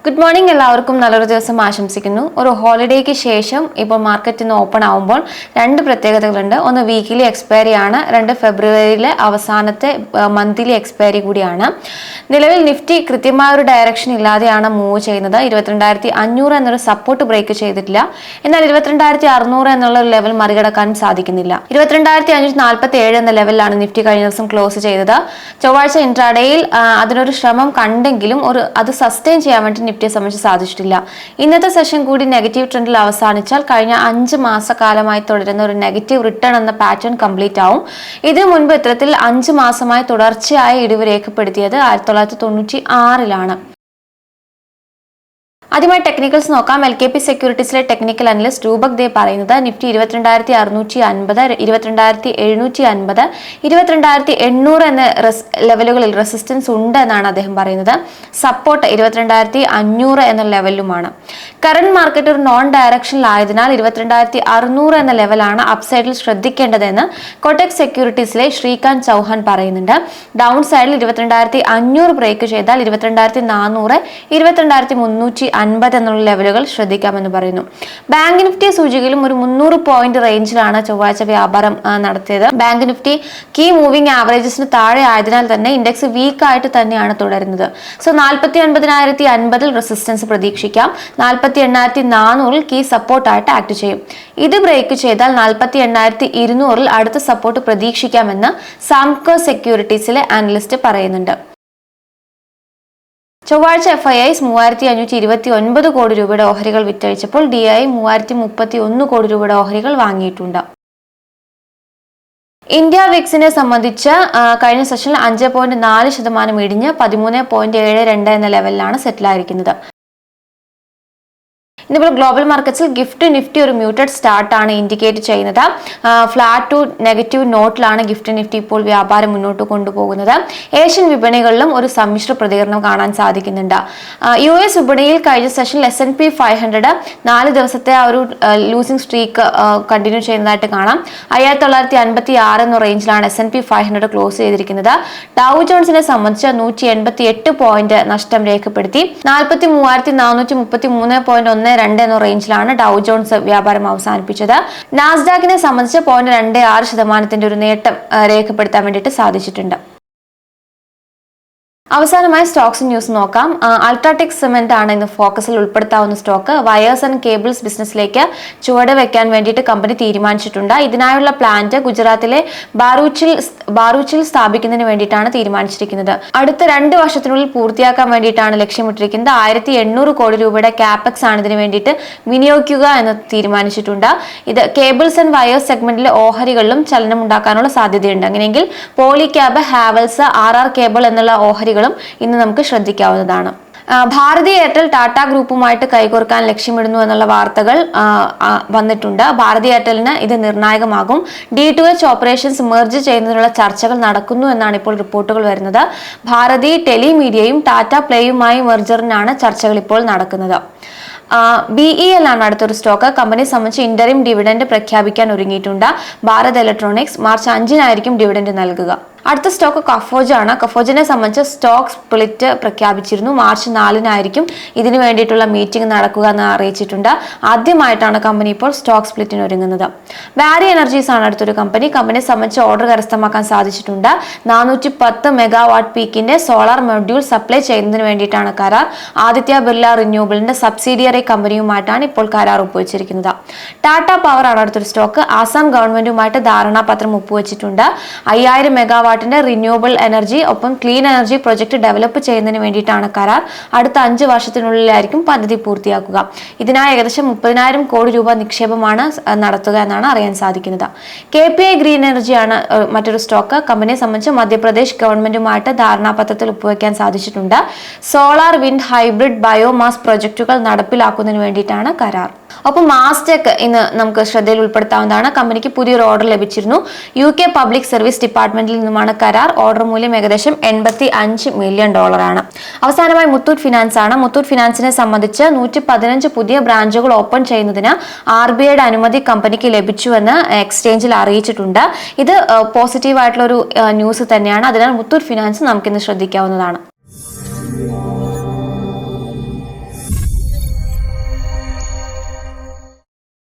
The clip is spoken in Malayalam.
Good morning. എല്ലാവർക്കും നല്ലൊരു ദിവസം ആശംസിക്കുന്നു. ഒരു ഹോളിഡേക്ക് ശേഷം ഇപ്പോൾ മാർക്കറ്റ് ഇന്ന് ഓപ്പൺ ആവുമ്പോൾ രണ്ട് പ്രത്യേകതകളുണ്ട്. ഒന്ന് വീക്കിലി എക്സ്പയറി ആണ്, രണ്ട് ഫെബ്രുവരിയിലെ അവസാനത്തെ മന്ത്ലി എക്സ്പയറി കൂടിയാണ്. നിലവിൽ നിഫ്റ്റി കൃത്യമായ ഒരു ഡയറക്ഷൻ ഇല്ലാതെയാണ് മൂവ് ചെയ്യുന്നത്. 22,500 എന്നൊരു സപ്പോർട്ട് ബ്രേക്ക് ചെയ്തിട്ടില്ല. എന്നാൽ 22,600 എന്നുള്ള ഒരു ലെവൽ മറികടക്കാൻ സാധിക്കുന്നില്ല. 22,547 എന്ന ലെവലിലാണ് നിഫ്റ്റി കഴിഞ്ഞ ദിവസം ക്ലോസ് ചെയ്തത്. ചൊവ്വാഴ്ച ഇൻട്രാഡേയിൽ അതിനൊരു ശ്രമം കണ്ടെങ്കിലും അത് സസ്റ്റെയിൻ ചെയ്യാൻ വേണ്ടി നിഫ്റ്റിയെ സംബന്ധിച്ച് സാധിച്ചിട്ടില്ല. ഇന്നത്തെ സെഷൻ കൂടി നെഗറ്റീവ് ട്രെൻഡിൽ അവസാനിച്ചാൽ കഴിഞ്ഞ 5 മാസക്കാലമായി തുടരുന്ന ഒരു നെഗറ്റീവ് റിട്ടേൺ എന്ന പാറ്റേൺ കംപ്ലീറ്റ് ആവും. ഇതിനു മുൻപ് ഇത്തരത്തിൽ 5 മാസമായി തുടർച്ചയായ ഇടിവ് രേഖപ്പെടുത്തിയത് 1996-ലാണ്. ആദ്യമായി ടെക്നിക്കൽസ് നോക്കാം. LKP സെക്യൂരിറ്റീസിലെ ടെക്നിക്കൽ അനലിസ്റ്റ് രൂപക് ദേ പറയുന്നത് നിഫ്റ്റി 22,650, 22,750, 22,800 എന്ന ലെവലുകളിൽ റെസിസ്റ്റൻസ് ഉണ്ട് എന്നാണ് അദ്ദേഹം പറയുന്നത്. സപ്പോർട്ട് 22,500 എന്ന ലെവലിലുമാണ്. കറന്റ് മാർക്കറ്റ് ഒരു നോൺ ഡയറക്ഷനിലായതിനാൽ 22,600 എന്ന ലെവലാണ് അപ്സൈഡിൽ ശ്രദ്ധിക്കേണ്ടതെന്ന് കോട്ടക് സെക്യൂരിറ്റീസിലെ ശ്രീകാന്ത് ചൗഹാൻ പറയുന്നുണ്ട്. ഡൗൺ സൈഡിൽ 22,500 ബ്രേക്ക് ചെയ്താൽ 22,400, 22,350 എന്നുള്ള ലെവലുകൾ ശ്രദ്ധിക്കാമെന്ന് പറയുന്നു. ബാങ്ക് നിഫ്റ്റി സൂചികയിലും ഒരു 300 പോയിന്റ് റേഞ്ചിലാണ് ചൊവ്വാഴ്ച വ്യാപാരം നടത്തിയത്. ബാങ്ക് നിഫ്റ്റി കീ മൂവിംഗ് ആവറേജസിന് താഴെ ആയതിനാൽ തന്നെ ഇൻഡെക്സ് വീക്ക് ആയിട്ട് തന്നെയാണ് തുടരുന്നത്. സോ 49,050 റെസിസ്റ്റൻസ് പ്രതീക്ഷിക്കാം. 48,400 കീ സപ്പോർട്ടായിട്ട് ആക്ട് ചെയ്യും. ഇത് ബ്രേക്ക് ചെയ്താൽ 48,200 അടുത്ത സപ്പോർട്ട് പ്രതീക്ഷിക്കാമെന്ന് സാംകോ സെക്യൂരിറ്റീസിലെ അനലിസ്റ്റ് പറയുന്നുണ്ട്. ചൊവ്വാഴ്ച FIIs 3,529 കോടി രൂപയുടെ ഓഹരികൾ വിറ്റഴിച്ചപ്പോൾ DI 3,031 കോടി രൂപയുടെ ഓഹരികൾ വാങ്ങിയിട്ടുണ്ട്. ഇന്ത്യ വിക്സിനെ സംബന്ധിച്ച് കഴിഞ്ഞ സെഷനിൽ 5.4% ഇടിഞ്ഞ് 13.72 എന്ന ലെവലിലാണ് സെറ്റിലായിരിക്കുന്നത്. ഇന്നിപ്പോൾ ഗ്ലോബൽ മാർക്കറ്റ്സിൽ ഗിഫ്റ്റ് നിഫ്റ്റി ഒരു മ്യൂട്ടഡ് സ്റ്റാർട്ടാണ് ഇൻഡിക്കേറ്റ് ചെയ്യുന്നത്. ഫ്ലാറ്റ് ടു നെഗറ്റീവ് നോട്ടിലാണ് ഗിഫ്റ്റ് നിഫ്റ്റി ഇപ്പോൾ വ്യാപാരം മുന്നോട്ട് കൊണ്ടുപോകുന്നത്. ഏഷ്യൻ വിപണികളിലും ഒരു സമ്മിശ്ര പ്രതികരണം കാണാൻ സാധിക്കുന്നുണ്ട്. US വിപണിയിൽ കഴിഞ്ഞ സെഷനിൽ S&P 500 4 ദിവസത്തെ ആ ഒരു ലൂസിംഗ് സ്ട്രീക്ക് കണ്ടിന്യൂ ചെയ്യുന്നതായിട്ട് കാണാം. 5,956 എന്ന റേഞ്ചിലാണ് S&P 500 ക്ലോസ് ചെയ്തിരിക്കുന്നത്. ഡൗ ജോൺസിനെ സംബന്ധിച്ച് 188 പോയിന്റ് നഷ്ടം രേഖപ്പെടുത്തി. 43,433.12 എന്ന റേഞ്ചിലാണ് ഡൗ ജോൺസ് വ്യാപാരം അവസാനിപ്പിച്ചത്. നാസ്ഡാക്കിനെ സംബന്ധിച്ച് 0.26% ഒരു നേട്ടം രേഖപ്പെടുത്താൻ വേണ്ടിയിട്ട് സാധിച്ചിട്ടുണ്ട്. അവസാനമായി സ്റ്റോക്സ് ന്യൂസ് നോക്കാം. അൾട്രാടെക് സിമെന്റ് ആണ് ഇന്ന് ഫോക്കസിൽ ഉൾപ്പെടുത്താവുന്ന സ്റ്റോക്ക്. വയേഴ്സ് ആൻഡ് കേബിൾസ് ബിസിനസ്സിലേക്ക് ചുവട് വെക്കാൻ വേണ്ടിയിട്ട് കമ്പനി തീരുമാനിച്ചിട്ടുണ്ട്. ഇതിനായുള്ള പ്ലാന്റ് ഗുജറാത്തിലെ ബാറൂച്ചിൽ സ്ഥാപിക്കുന്നതിന് വേണ്ടിയിട്ടാണ് തീരുമാനിച്ചിരിക്കുന്നത്. അടുത്ത 2 വർഷത്തിനുള്ളിൽ പൂർത്തിയാക്കാൻ വേണ്ടിയിട്ടാണ് ലക്ഷ്യമിട്ടിരിക്കുന്നത്. 1,800 കോടി രൂപയുടെ കാപെക്സ് ആണ് ഇതിനു വേണ്ടിയിട്ട് വിനിയോഗിക്കുക എന്ന് തീരുമാനിച്ചിട്ടുണ്ട്. ഇത് കേബിൾസ് ആൻഡ് വയേഴ്സ് സെഗ്മെന്റിലെ ഓഹരികളിലും ചലനം ഉണ്ടാക്കാനുള്ള സാധ്യതയുണ്ട്. അങ്ങനെയെങ്കിൽ പോളിക്യാബ്, ഹാവൽസ്, RR കേബിൾ എന്നുള്ള ഓഹരികൾ ഇന്ന് നമുക്ക് ശ്രദ്ധിക്കാവുന്നതാണ്. ഭാരതി എയർടെൽ ടാറ്റ ഗ്രൂപ്പുമായിട്ട് കൈകോർക്കാൻ ലക്ഷ്യമിടുന്നു എന്നുള്ള വാർത്തകൾ വന്നിട്ടുണ്ട്. ഭാരതി എയർടെലിന് ഇത് നിർണായകമാകും. D2H ഓപ്പറേഷൻസ് മെർജ് ചെയ്യുന്നതിനുള്ള ചർച്ചകൾ നടക്കുന്നു എന്നാണ് ഇപ്പോൾ റിപ്പോർട്ടുകൾ വരുന്നത്. ഭാരതി ടെലിമീഡിയയും ടാറ്റ പ്ലേയുമായി മെർജറിനാണ് ചർച്ചകൾ ഇപ്പോൾ നടക്കുന്നത്. BEL ആണ് അടുത്തൊരു സ്റ്റോക്ക്. കമ്പനിയെ സംബന്ധിച്ച് ഇന്ററിം ഡിവിഡൻഡ് പ്രഖ്യാപിക്കാൻ ഒരുങ്ങിയിട്ടുണ്ട്. ഭാരത് ഇലക്ട്രോണിക്സ് മാർച്ച് 5-നായിരിക്കും ഡിവിഡൻഡ് നൽകുക. അടുത്ത സ്റ്റോക്ക് കഫോജ് ആണ്. കഫോജിനെ സംബന്ധിച്ച് സ്റ്റോക്ക് സ്പ്ലിറ്റ് പ്രഖ്യാപിച്ചിരുന്നു. മാർച്ച് 4-നായിരിക്കും ഇതിനു വേണ്ടിയിട്ടുള്ള മീറ്റിംഗ് നടക്കുക എന്ന് അറിയിച്ചിട്ടുണ്ട്. ആദ്യമായിട്ടാണ് കമ്പനി ഇപ്പോൾ സ്റ്റോക്ക് സ്പ്ലിറ്റിന് ഒരുങ്ങുന്നത്. വാരി എനർജീസ് ആണ് അടുത്തൊരു കമ്പനി. കമ്പനിയെ സംബന്ധിച്ച് ഓർഡർ കരസ്ഥമാക്കാൻ സാധിച്ചിട്ടുണ്ട്. 410 മെഗാവാട്ട് പീക്കിന്റെ സോളാർ മൊഡ്യൂൾ സപ്ലൈ ചെയ്യുന്നതിന് വേണ്ടിയിട്ടാണ് കരാർ. ആദിത്യ ബിർല റിന്യൂവബിളിന്റെ സബ്സിഡിയറി കമ്പനിയുമായിട്ടാണ് ഇപ്പോൾ കരാർ ഒപ്പുവെച്ചിരിക്കുന്നത്. ടാറ്റ പവർ ആണ് അടുത്തൊരു സ്റ്റോക്ക്. ആസാം ഗവൺമെന്റുമായിട്ട് ധാരണാപത്രം ഒപ്പുവെച്ചിട്ടുണ്ട്. 5000 മെഗാവാട്ടിന്റെ റിന്യൂവബിൾ എനർജി ഒപ്പം ക്ലീൻ എനർജി പ്രൊജക്ട് ഡെവലപ്പ് ചെയ്യുന്നതിന് വേണ്ടിയിട്ടാണ് കരാർ. അടുത്ത 5 വർഷത്തിനുള്ളിലായിരിക്കും പദ്ധതി പൂർത്തിയാക്കുക. ഇതിനായി ഏകദേശം 30,000 കോടി രൂപ നിക്ഷേപമാണ് നടത്തുക എന്നാണ് അറിയാൻ സാധിക്കുന്നത്. KPI ഗ്രീൻ എനർജിയാണ് മറ്റൊരു സ്റ്റോക്ക്. കമ്പനിയെ സംബന്ധിച്ച് മധ്യപ്രദേശ് ഗവൺമെന്റുമായിട്ട് ധാരണാപത്രത്തിൽ ഒപ്പുവെക്കാൻ സാധിച്ചിട്ടുണ്ട്. സോളാർ, വിൻഡ്, ഹൈബ്രിഡ്, ബയോമാസ് പ്രൊജക്ടുകൾ നടപ്പിലാക്കുന്നതിന് വേണ്ടിയിട്ടാണ് കരാർ. ഒപ്പം മാസ്റ്റെക് ഇന്ന് നമുക്ക് ശ്രദ്ധയിൽ ഉൾപ്പെടുത്താവുന്നതാണ്. കമ്പനിക്ക് പുതിയൊരു ഓർഡർ ലഭിച്ചിരുന്നു. UK പബ്ലിക് സർവീസ് ഡിപ്പാർട്ട്മെന്റിൽ നിന്നുമാണ് കരാർ. ഓർഡർ മൂല്യം ഏകദേശം $85 മില്യൺ ആണ്. അവസാനമായി മുത്തൂറ്റ് ഫിനാൻസ് ആണ്. മുത്തൂറ്റ് ഫിനാൻസിനെ സംബന്ധിച്ച് 115 പുതിയ ബ്രാഞ്ചുകൾ ഓപ്പൺ ചെയ്യുന്നതിന് RBIയുടെ അനുമതി കമ്പനിക്ക് ലഭിച്ചുവെന്ന് എക്സ്ചേഞ്ചിൽ അറിയിച്ചിട്ടുണ്ട്. ഇത് പോസിറ്റീവ് ആയിട്ടുള്ള ഒരു ന്യൂസ് തന്നെയാണ്. അതിനാൽ മുത്തൂറ്റ് ഫിനാൻസ് നമുക്കിന്ന് ശ്രദ്ധിക്കാവുന്നതാണ്.